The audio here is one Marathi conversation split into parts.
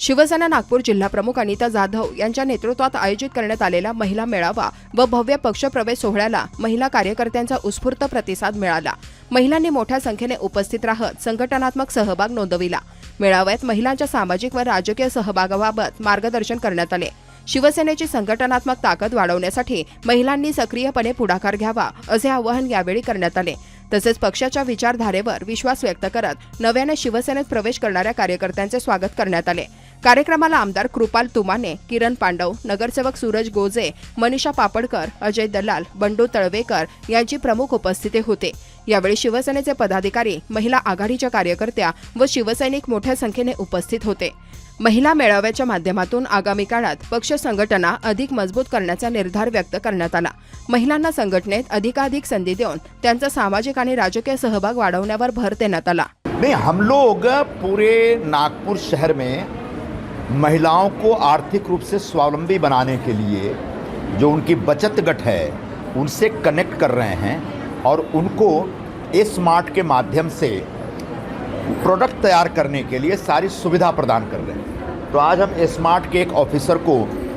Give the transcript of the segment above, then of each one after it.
शिवसेना नागपूर जिल्हाप्रमुख अनिता जाधव यांच्या नेतृत्वात आयोजित करण्यात आलेला महिला मेळावा व भव्य पक्षप्रवेश सोहळ्याला महिला कार्यकर्त्यांचा उत्स्फूर्त प्रतिसाद मिळाला। महिलांनी मोठ्या संख्येने उपस्थित राहत संघटनात्मक सहभाग नोंदविला। मेळाव्यात महिलांच्या सामाजिक व राजकीय सहभागाबाबत मार्गदर्शन करण्यात आले। शिवसेनेची संघटनात्मक ताकद वाढवण्यासाठी महिलांनी सक्रियपणे पुढाकार घ्यावा असे आवाहन यावेळी करण्यात आले। तसेच पक्षाच्या विचारधारेवर विश्वास व्यक्त करत नव्याने शिवसेनेत प्रवेश करणाऱ्या कार्यकर्त्यांचे स्वागत करण्यात आले। कार्यक्रमाला आमदार कृपाल तुमाने, किरण पांडव, नगरसेवक सूरज गोजे, मनीषा पापडकर, अजय दलाल, बंडू तळवेकर यांची प्रमुख उपस्थिती होते। यावेळी शिवसेनेचे पदाधिकारी, महिला आघाडीच्या कार्यकर्त्या व शिवसैनिक मोठ्या संख्येने उपस्थित होते। महिला मेळाव्याच्या माध्यमातून आगामी काळात पक्ष संघटना अधिक मजबूत करण्याचा निर्धार व्यक्त करण्यात आला। महिलांना संघटनेत अधिकाधिक संधी देऊन त्यांचा सामाजिक आणि राजकीय सहभाग वाढवण्यावर भर देण्यात आला। नहीं, हम लोग पूरे नागपुर शहर में महिलाओं को आर्थिक रूप से स्वावलंबी बनाने के लिए जो उनकी बचत गट है उनसे कनेक्ट कर रहे हैं और उनको स्मार्ट के माध्यम से प्रोडक्ट तैयार करने के लिए सारी सुविधा प्रदान कर रहे हैं। तो आज हम स्मार्ट के एक ऑफिसर को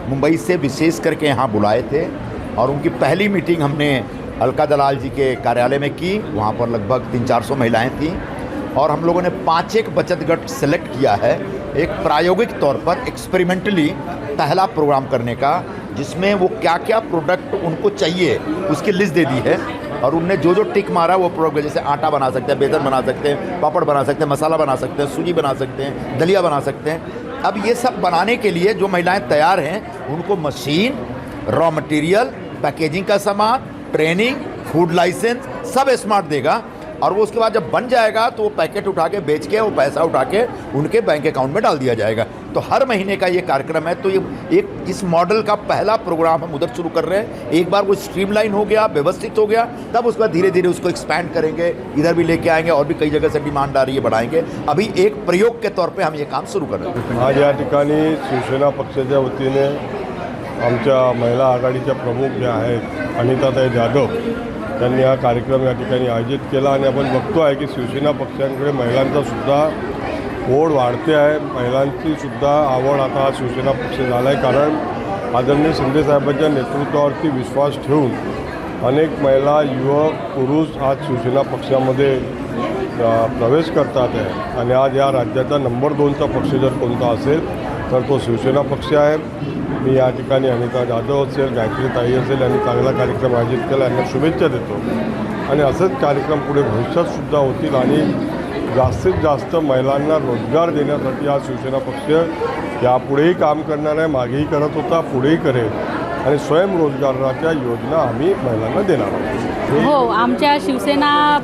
मुंबई से विशेष करके यहाँ बुलाए थे और उनकी पहली मीटिंग हमने अलका दलाल जी के कार्यालय में की। वहाँ पर लगभग 300-400 महिलाएं थीं और हम लोगों ने 5 एक बचत गट सेलेक्ट किया है, एक प्रायोगिक तौर पर एक्सपेरिमेंटली पहला प्रोग्राम करने का, जिसमें वो क्या क्या प्रोडक्ट उनको चाहिए उसकी लिस्ट दे दी है और उनने जो जो टिक मारा वो प्रोडक्ट, जैसे आटा बना सकते हैं, बेसन बना सकते हैं, पापड़ बना सकते हैं, मसाला बना सकते हैं, सूजी बना सकते हैं, दलिया बना सकते हैं। अब ये सब बनाने के लिए जो महिलाएं तैयार हैं उनको मशीन, रॉ मटेरियल, पैकेजिंग का सामान, ट्रेनिंग, फूड लाइसेंस सब स्मार्ट देगा और वो उसके बाद जब बन जाएगा तो वो पैकेट उठा के बेच के वो पैसा उठा के उनके बैंक अकाउंट में डाल दिया जाएगा। तो हर महीने का ये कार्यक्रम है। तो ये एक इस मॉडल का पहला प्रोग्राम हम उधर शुरू कर रहे हैं। एक बार वो स्ट्रीमलाइन हो गया, व्यवस्थित हो गया, तब उसके बाद धीरे धीरे उसको एक्सपैंड करेंगे, इधर भी लेके आएंगे और भी कई जगह से डिमांड आ रही है, बढ़ाएंगे। अभी एक प्रयोग के तौर पर हम ये काम सुरू कर रहे हैं। आज या ठिकाणी शिवसेना पक्षाच्या वतीने आमच्या महिला आघाडीच्या प्रमुख ज्या आहेत अनिताताई जाधव त्यांनी हा कार्यक्रम या ठिकाणी आयोजित केला आणि आपण बघतो आहे की शिवसेना पक्षांकडे महिलांचा सुद्धा ओढ वाढते आहे। महिलांची सुद्धा आवड आता हा शिवसेना पक्ष झाला आहे, कारण आदरणीय शिंदेसाहेबांच्या नेतृत्वावरती विश्वास ठेवून अनेक महिला, युवक, पुरुष आज शिवसेना पक्षामध्ये प्रवेश करतात आहे आणि आज या राज्याचा नंबर 2चा पक्ष जर कोणता असेल तर तो शिवसेना पक्ष आहे। मी या ठिकाणी अनिता जाधव असेल, गायत्री ताई असेल यांनी चांगला कार्यक्रम आयोजित केला, यांना शुभेच्छा देतो आणि असंच कार्यक्रम पुढे भविष्यातसुद्धा होतील आणि जास्तीत जास्त महिलांना रोजगार देण्यासाठी हा शिवसेना पक्ष यापुढेही काम करणार आहे, मागेही करत होता, पुढेही करेल आणि स्वयंरोजगाराच्या योजना आम्ही महिलांना देणार आहोत। हो, आमच्या शिवसेना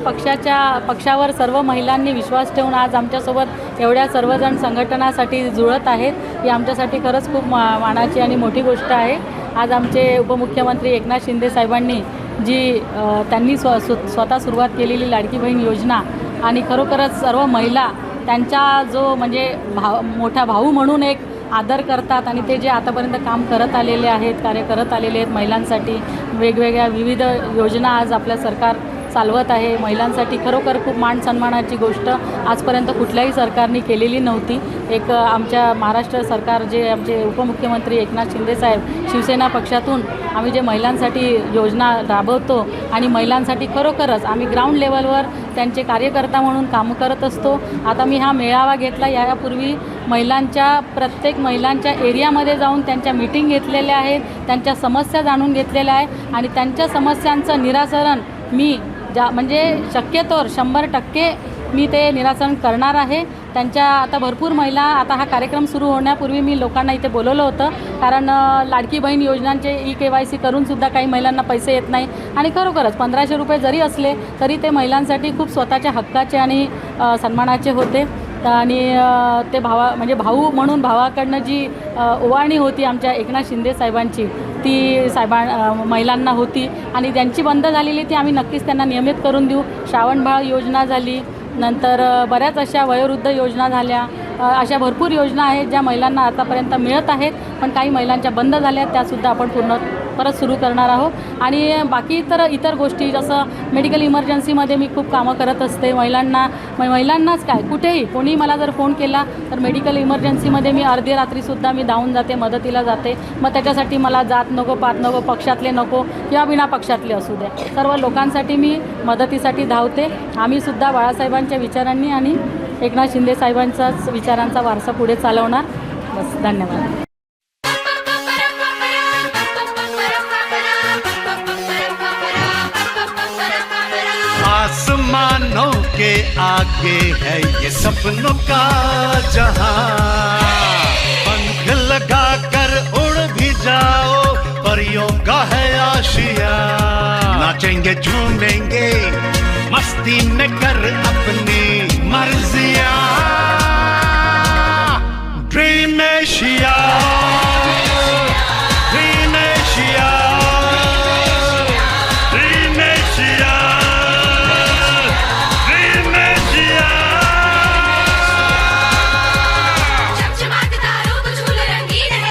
पक्षावर सर्व महिलांनी विश्वास ठेवून आज आमच्यासोबत एवढ्या सर्वजण संघटनासाठी जुळत आहेत, ही आमच्यासाठी खरंच खूप मानाची आणि मोठी गोष्ट आहे। आज आमचे उपमुख्यमंत्री एकनाथ शिंदे साहेबांनी जी त्यांनी स्वतः सुरुवात केलेली लाडकी बहीण योजना आणि खरोखरच सर्व महिला त्यांचा जो म्हणजे मोठा भाऊ म्हणून एक आदर करतात आणि ते जे आतापर्यंत काम करत आलेले आहेत, कार्य करत आलेले आहेत महिलांसाठी, वेगवेगळ्या विविध योजना आज आपलं सरकार चालवत आहे। महिलांसाठी खरोखर खूप मान सन्मानाची गोष्ट आजपर्यंत कुठल्याही सरकारने केलेली नव्हती। एक आमच्या महाराष्ट्र सरकार जे आमचे उपमुख्यमंत्री एकनाथ शिंदे साहेब शिवसेना पक्षातून आम्ही जे महिलांसाठी योजना राबवतो आणि महिलांसाठी खरोखरच आम्ही ग्राउंड लेवलवर त्यांचे कार्यकर्ता म्हणून काम करत असतो। आता मी हा मेळावा घेतला, यापूर्वी प्रत्येक महिलांच्या एरियामध्ये जाऊन त्यांच्या मीटिंग घेतलेल्या आहेत, त्यांच्या समस्या जाणून घेतलेल्या आहे आणि त्यांच्या समस्यांचं निराकरण मी म्हणजे शक्यतोवर 100% मी ते निराकरण करणार आहे। त्यांच्या आता भरपूर महिला, आता हा कार्यक्रम सुरू होण्यापूर्वी मी लोकांना इथे बोलवलं होतं, कारण लाडकी बहीण योजनांचे EKYC करूनसुद्धा काही महिलांना पैसे येत नाही आणि खरोखरच 1500 रुपये जरी असले तरी ते महिलांसाठी खूप स्वतःच्या हक्काचे आणि सन्मानाचे होते आणि ते भाऊ म्हणून भावाकडनं जी ओवाळणी होती आमच्या एकनाथ शिंदे साहेबांची ती महिलांना होती आणि त्यांची बंद झालेली ती आम्ही नक्कीच त्यांना नियमित करून देऊ। श्रावणबाळ योजना झाली, नंतर बऱ्याच अशा वयोवृद्ध योजना झाल्या, अशा भरपूर योजना आहेत ज्या महिलांना आतापर्यंत मिळत आहेत, पण काही महिलांच्या बंद झाल्या, त्यासुद्धा आपण पूर्ण परत सुरू करणार आहोत. आणि बाकी इतर गोष्टी जसं मेडिकल इमर्जन्सीमध्ये मी खूप कामं करत असते. महिलांनाच काय कुठेही कोणी मला जर फोन केला तर मेडिकल इमर्जन्सीमध्ये मी अर्धी रात्रीसुद्धा मी धावून जाते, मदतीला जाते. मग त्याच्यासाठी मला जात नको, पात नको, पक्षातले नको किंवा बिना पक्षातले असू द्या, सर्व लोकांसाठी मी मदतीसाठी धावते. आम्हीसुद्धा बाळासाहेबांच्या विचारांनी आणि एकनाथ शिंदे साहेबांचाच विचारांचा वारसा पुढे चालवणार. बस, धन्यवाद. आसमानों के आगे है ये सपनों का जहां, पंख लगा कर उड़ भी जाओ, परियों का है आशिया. नाचेंगे झूमेंगे मस्ती में कर अपनी मर्जियां, ड्रीम एशिया.